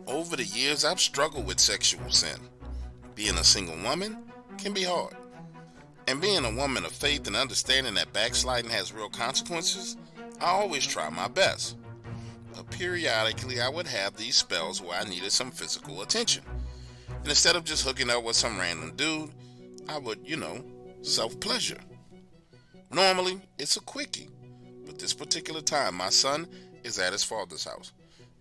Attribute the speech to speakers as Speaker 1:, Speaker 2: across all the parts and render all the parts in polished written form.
Speaker 1: Over the years, I've struggled with sexual sin. Being a single woman can be hard. And being a woman of faith and understanding that backsliding has real consequences, I always try my best. But periodically, I would have these spells where I needed some physical attention. And instead of just hooking up with some random dude, I would, self-pleasure. Normally, it's a quickie. But this particular time, my son is at his father's house.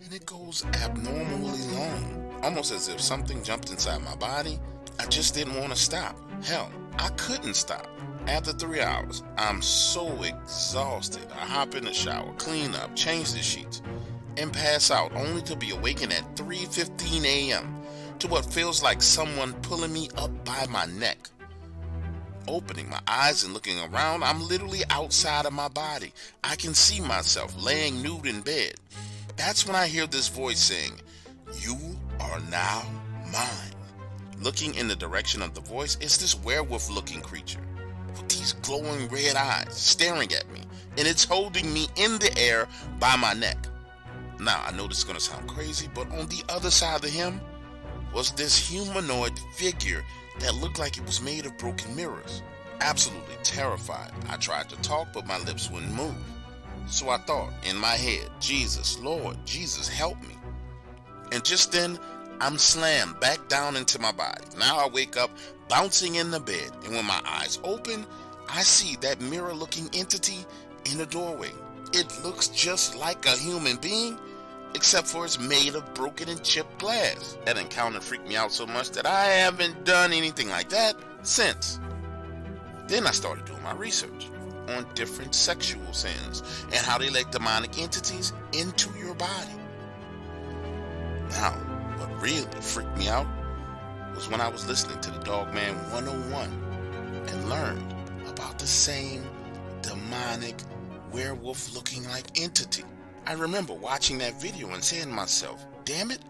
Speaker 1: And it goes abnormally long, almost as if something jumped inside my body. I just didn't want to stop. Hell, I couldn't stop. After 3 hours, I'm so exhausted. I hop in the shower, clean up, change the sheets, and pass out, only to be awakened at 3:15 a.m. to what feels like someone pulling me up by my neck. Opening my eyes and looking around, I'm literally outside of my body. I can see myself laying nude in bed. That's when I hear this voice saying, "You are now mine." Looking in the direction of the voice, it's this werewolf-looking creature with these glowing red eyes staring at me, and it's holding me in the air by my neck. Now, I know this is going to sound crazy, but on the other side of him was this humanoid figure that looked like it was made of broken mirrors. Absolutely terrified, I tried to talk, but my lips wouldn't move. So I thought in my head, "Jesus, Lord, Jesus, help me." And just then, I'm slammed back down into my body. Now I wake up bouncing in the bed, and when my eyes open, I see that mirror-looking entity in the doorway. It looks just like a human being, except for it's made of broken and chipped glass. That encounter freaked me out so much that I haven't done anything like that since. Then I started doing my research on different sexual sins and how they let demonic entities into your body. Now, what really freaked me out was when I was listening to the Dogman 101 and learned about the same demonic werewolf-looking like entity. I remember watching that video and saying to myself, "Damn it,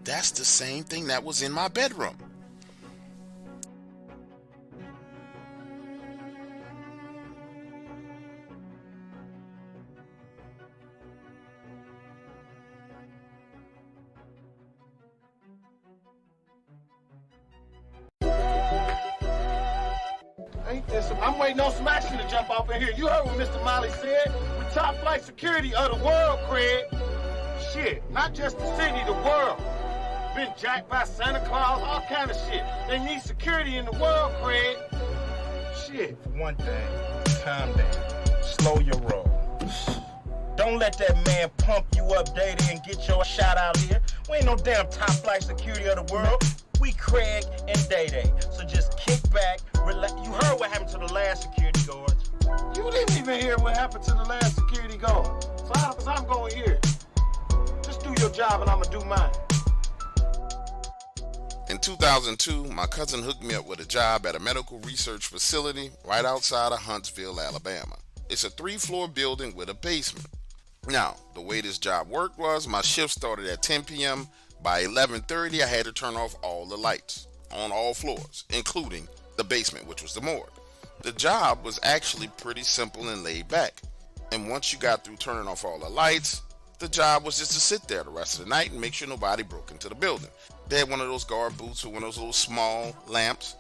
Speaker 1: that's the same thing that was in my bedroom."
Speaker 2: I'm waiting on some action to jump off in here. You heard what Mr. Molly said. We top flight security of the world, Craig. Shit, not just the city, the world. Been jacked by Santa Claus, all kind of shit. They need security in the world, Craig. Shit.
Speaker 3: For one thing, calm down. Slow your roll. Don't let that man pump you up, Day-Day, and get your shot out here. We ain't no damn top flight security of the world. We Craig and Day-Day. So just kick back, relax. You heard what happened to the last security guards.
Speaker 2: You didn't even hear what happened to the last security guard. So I'm going here. Just do your job and I'm going to do mine.
Speaker 1: In 2002, my cousin hooked me up with a job at a medical research facility right outside of Huntsville, Alabama. It's a 3-floor building with a basement. Now, the way this job worked was my shift started at 10 p.m. By 11:30, I had to turn off all the lights on all floors, including the basement, which was the morgue. The job was actually pretty simple and laid back. And once you got through turning off all the lights, the job was just to sit there the rest of the night and make sure nobody broke into the building. They had one of those guard booths with one of those little small lamps,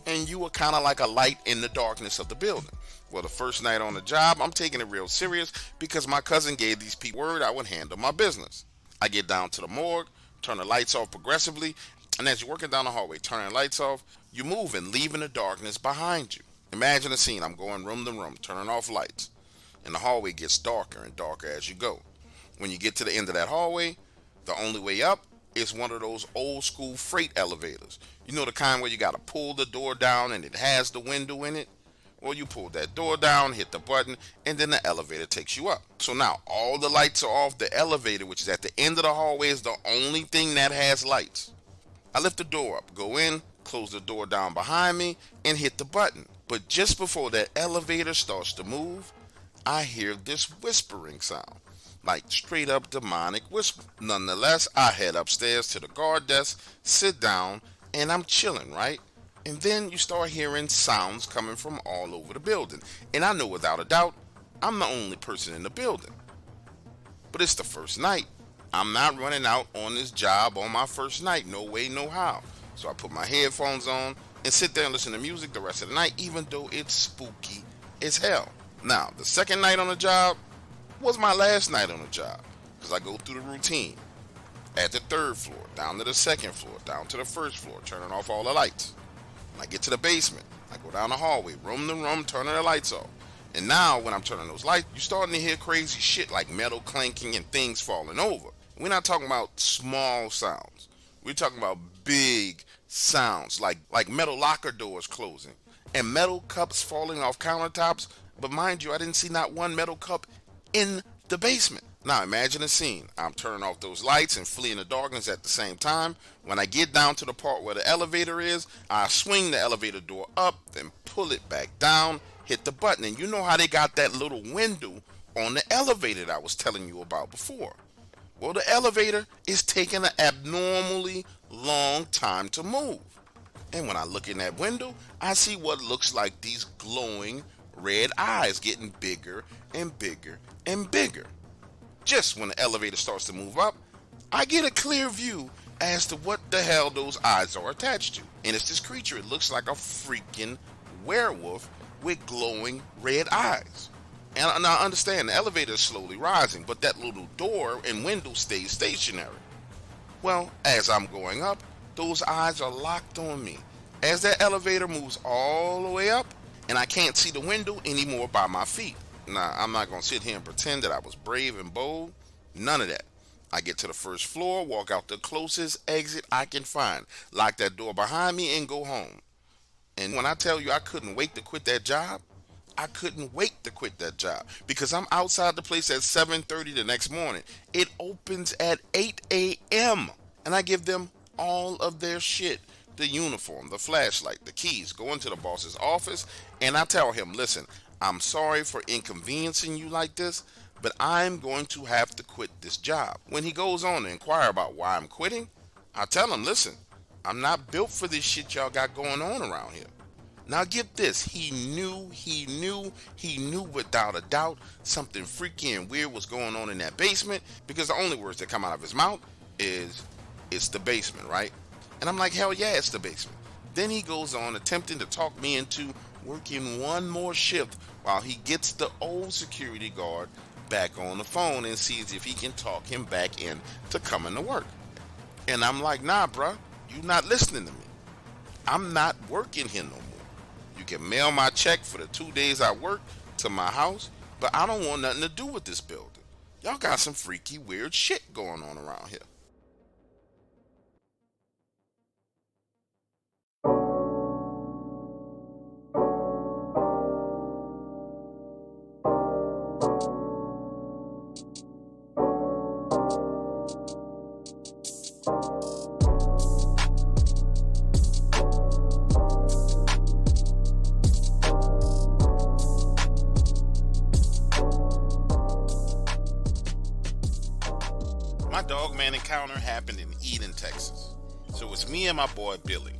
Speaker 1: and you were kind of like a light in the darkness of the building. Well, the first night on the job, I'm taking it real serious because my cousin gave these people word I would handle my business. I get down to the morgue, turn the lights off progressively, and as you're working down the hallway, turning the lights off, you move and leaving the darkness behind you. Imagine a scene. I'm going room to room, turning off lights, and the hallway gets darker and darker as you go. When you get to the end of that hallway, the only way up is one of those old school freight elevators. You know, the kind where you got to pull the door down and it has the window in it? Well, you pull that door down, hit the button, and then the elevator takes you up. So now all the lights are off. The elevator, which is at the end of the hallway, is the only thing that has lights. I lift the door up, go in, close the door down behind me, and hit the button. But just before that elevator starts to move, I hear this whispering sound, like straight up demonic whisper. Nonetheless, I head upstairs to the guard desk, sit down, and I'm chilling, right? And then you start hearing sounds coming from all over the building. And I know without a doubt, I'm the only person in the building. But it's the first night. I'm not running out on this job on my first night. No way, no how. So I put my headphones on and sit there and listen to music the rest of the night, even though it's spooky as hell. Now, the second night on the job was my last night on the job, because I go through the routine. At the third floor, down to the second floor, down to the first floor, turning off all the lights. When I get to the basement, I go down the hallway, room to room, turning the lights off. And now, when I'm turning those lights, you're starting to hear crazy shit like metal clanking and things falling over. We're not talking about small sounds. We're talking about big sounds, like metal locker doors closing and metal cups falling off countertops. But mind you, I didn't see not one metal cup in the basement. Now imagine a scene. I'm turning off those lights and fleeing the darkness at the same time. When I get down to the part where the elevator is, I swing the elevator door up, then pull it back down, hit the button. And you know how they got that little window on the elevator that I was telling you about before. Well, the elevator is taking an abnormally long time to move. And when I look in that window, I see what looks like these glowing red eyes getting bigger and bigger and bigger. Just when the elevator starts to move up, I get a clear view as to what the hell those eyes are attached to. And it's this creature. It looks like a freaking werewolf with glowing red eyes. And I understand the elevator is slowly rising, but that little door and window stays stationary. Well, as I'm going up, those eyes are locked on me. As that elevator moves all the way up, and I can't see the window anymore by my feet. Now, I'm not going to sit here and pretend that I was brave and bold. None of that. I get to the first floor, walk out the closest exit I can find, lock that door behind me, and go home. And when I tell you I couldn't wait to quit that job, I couldn't wait to quit that job, because I'm outside the place at 7:30 the next morning. It opens at 8 a.m. and I give them all of their shit. The uniform, the flashlight, the keys, go into the boss's office, and I tell him, listen, I'm sorry for inconveniencing you like this, but I'm going to have to quit this job. When he goes on to inquire about why I'm quitting, I tell him, listen, I'm not built for this shit y'all got going on around here. Now get this, he knew without a doubt something freaky and weird was going on in that basement, because the only words that come out of his mouth is, it's the basement, right? And I'm like, hell yeah, it's the basement. Then he goes on attempting to talk me into working one more shift while he gets the old security guard back on the phone and sees if he can talk him back in to coming to work. And I'm like, nah, bruh, you not listening to me. I'm not working here no more. You can mail my check for the 2 days I work to my house, but I don't want nothing to do with this building. Y'all got some freaky, weird shit going on around here. My Dogman encounter happened in Eden, Texas. So it's me and my boy Billy.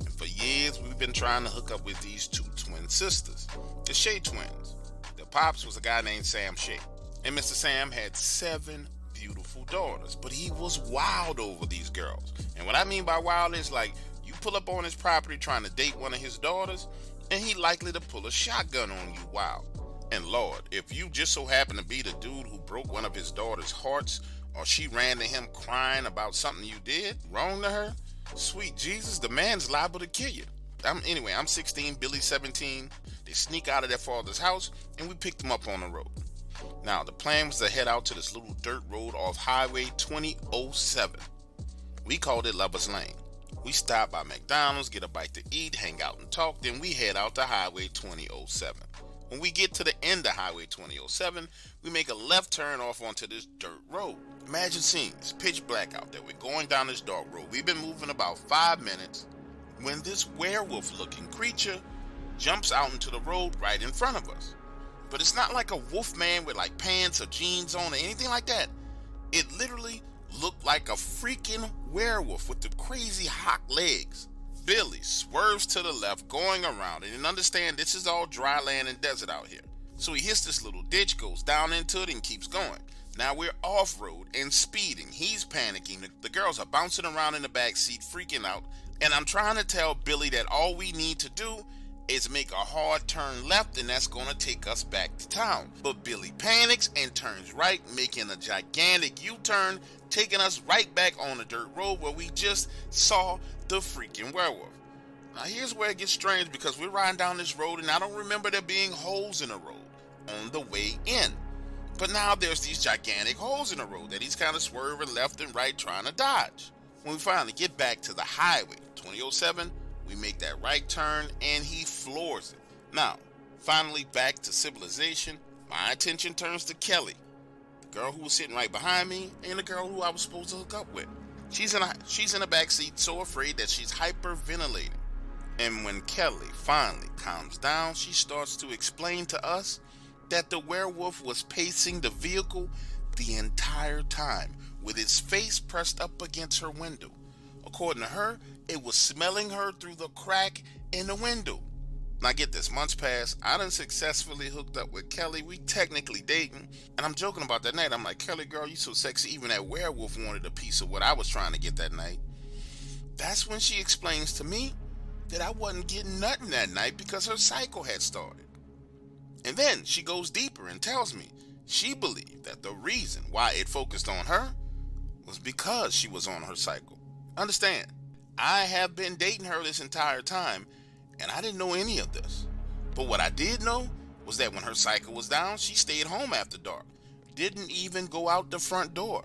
Speaker 1: And for years we've been trying to hook up with these two twin sisters, the Shea twins. Their pops was a guy named Sam Shea. And Mr. Sam had 7 beautiful daughters, but he was wild over these girls. And what I mean by wild is like, you pull up on his property trying to date one of his daughters, and he likely to pull a shotgun on you wild. And Lord, if you just so happen to be the dude who broke one of his daughter's hearts, or she ran to him crying about something you did wrong to her, sweet Jesus, the man's liable to kill you. I'm 16, Billy's 17. They sneak out of their father's house, and we picked them up on the road. Now, the plan was to head out to this little dirt road off Highway 2007. We called it Lover's Lane. We stopped by McDonald's, get a bite to eat, hang out and talk, then we head out to Highway 2007. When we get to the end of Highway 2007, we make a left turn off onto this dirt road. Imagine seeing it's pitch black out there. We're going down this dark road. We've been moving about 5 minutes when this werewolf-looking creature jumps out into the road right in front of us. But it's not like a wolf man with like pants or jeans on or anything like that. It literally looked like a freaking werewolf with the crazy hawk legs. Billy swerves to the left, going around it, and understand this is all dry land and desert out here. So he hits this little ditch, goes down into it, and keeps going. Now we're off-road and speeding. He's panicking. The girls are bouncing around in the back seat, freaking out. And I'm trying to tell Billy that all we need to do is make a hard turn left, and that's going to take us back to town. But Billy panics and turns right, making a gigantic U-turn, taking us right back on the dirt road where we just saw the freaking werewolf. Now here's where it gets strange, because we're riding down this road and I don't remember there being holes in the road on the way in. But now there's these gigantic holes in the road that he's kind of swerving left and right trying to dodge. When we finally get back to the highway, 2007, we make that right turn and he floors it. Now, finally back to civilization, my attention turns to Kelly, the girl who was sitting right behind me and the girl who I was supposed to hook up with. She's in the back seat, so afraid that she's hyperventilating. And when Kelly finally calms down, she starts to explain to us that the werewolf was pacing the vehicle the entire time with its face pressed up against her window. According to her, it was smelling her through the crack in the window. Now get this, months pass, I done successfully hooked up with Kelly. We technically dating, and I'm joking about that night. I'm like, Kelly girl, you so sexy, even that werewolf wanted a piece of what I was trying to get that night. That's when she explains to me that I wasn't getting nothing that night because her cycle had started. And then she goes deeper and tells me she believed that the reason why it focused on her was because she was on her cycle. Understand, I have been dating her this entire time, and I didn't know any of this. But what I did know was that when her cycle was down, she stayed home after dark. Didn't even go out the front door.